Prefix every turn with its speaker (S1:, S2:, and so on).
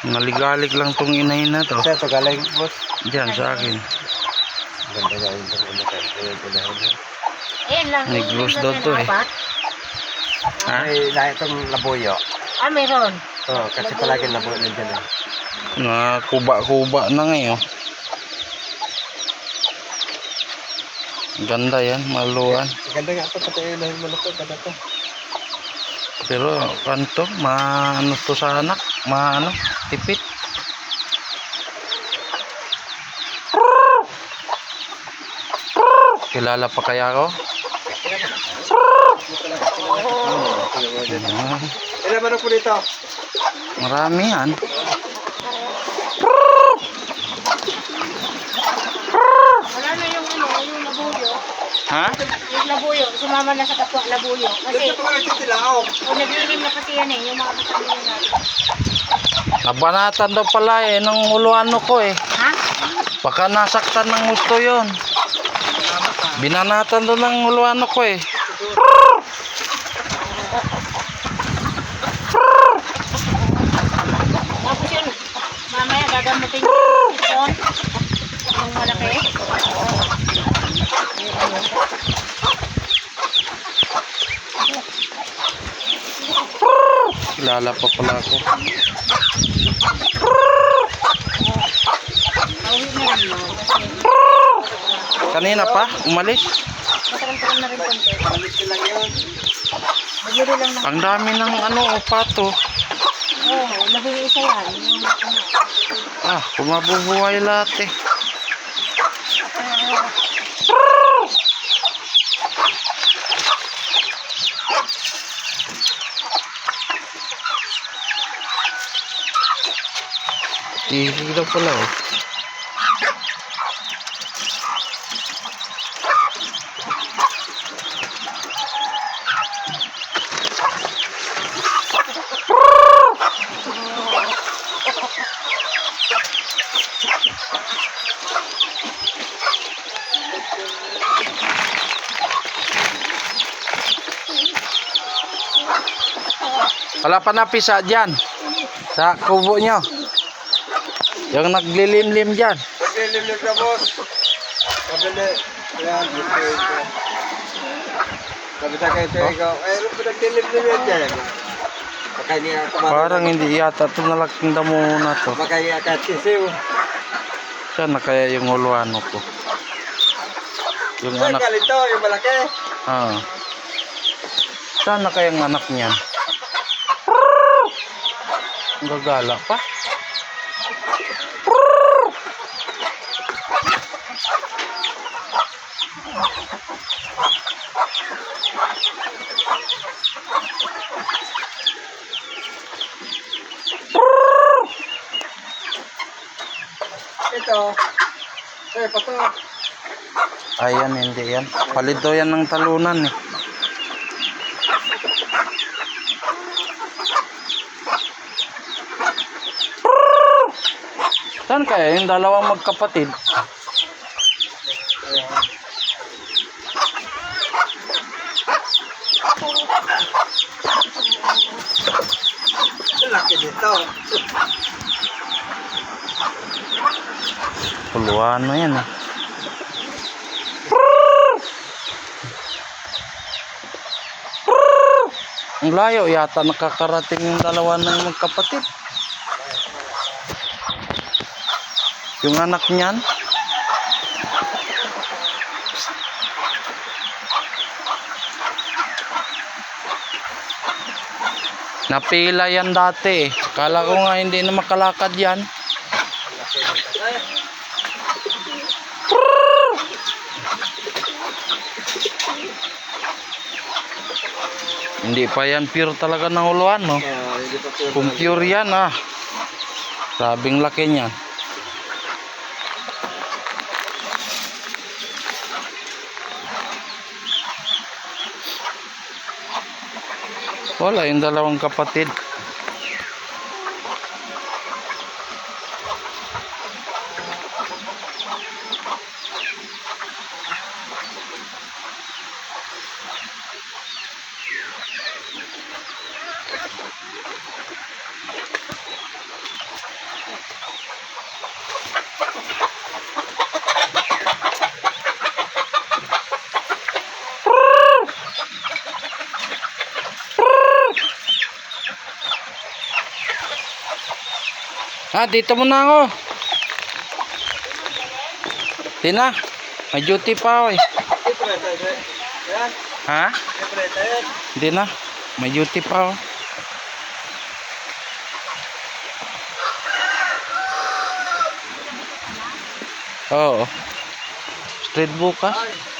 S1: Naligalig lang tong inay na to.
S2: Saan ito galing, boss?
S1: Diyan sa akin.
S2: Ganda nga yung unahin.
S3: Ayan lang.
S1: Negros daw to eh. Ha?
S2: May lahat itong labuyo.
S3: Ah, meron.
S2: Oo, kasi palagi labuyo na dyan eh.
S1: Na kuba-kuba na ngayon. Ganda yan, maluan.
S2: Ganda nga ito, pati yung unahin mo na ito, ganda ito.
S1: Pero kanto, maano to sa anak, maano, tipit. Kilala pa kaya ako?
S2: Ilan ba na po dito?
S1: Marami yan.
S3: Wala na yung yung labuyo.
S1: Ha?
S3: Yung labuyo, sumama na sa kapwa labuyo. Kasi,
S2: Ito pa nga nagtitilao.
S3: o naglilim na kasi yan eh, yung mga katamili natin.
S1: Nabanatan daw pala eh, ng uluano ko eh.
S3: Ha?
S1: Baka nasaktan ng gusto yon. Binanatan daw ng uluano ko eh.
S3: Tapos yun, mamaya gagamutin yung sipon. Yung malaki.
S1: Kilala pa pala ako.
S3: Pauwi na rin mo.
S1: Kanina pa, umalis.
S3: Matagal-tagal na rin konti.
S2: Palit lang yun.
S3: Bigyan lang ng...
S1: Ang dami ng ano, pato.
S3: Oo, nabili isa yan. Yung
S1: Ah, kumabubuhay lahat eh. Tihig daw pala eh. Wala pa na pisa dyan sa kubo nyo. Yung naglilimlim dyan.
S2: Naglilimlim na, boss. Kabili. Ayan, dito ito. Sabi sa kayo ito, ikaw, ayun pa naglilimlim yan dyan. Baka niya kumakas.
S1: Parang hindi yata ito nalaking damo na to.
S2: Baka niya katsisiw.
S1: Saan na kaya yung uluano ko? Yung
S2: Saan
S1: anak.
S2: galito, yung malaki?
S1: Ah. Saan na kaya ang anak niyan? Ang gagala pa.
S2: Ito. Eh, pato.
S1: Ayan, hindi yan. Palit daw yan ng talunan eh. Saan kaya yung dalawang magkapatid?
S2: Laki dito.
S1: Puluano yan eh. Ang layo yata nakakarating yung dalawa ng magkapatid. Yung anak niyan. Napila yan dati eh. Kala ko nga hindi na makalakad yan. Hindi pa yan pure talaga ng uluan, no?
S2: Hindi pa pure.
S1: Kung pure yan, ah. Sabing laki niyan. Wala yung dalawang kapatid. Dito muna ako. Di na. May duty pa ako eh.
S2: Siyempre, tayo. Yan.
S1: Ha?
S2: Siyempre, tayo.
S1: Di na. May duty pa ako. Oo. Street book ka?
S2: Ay.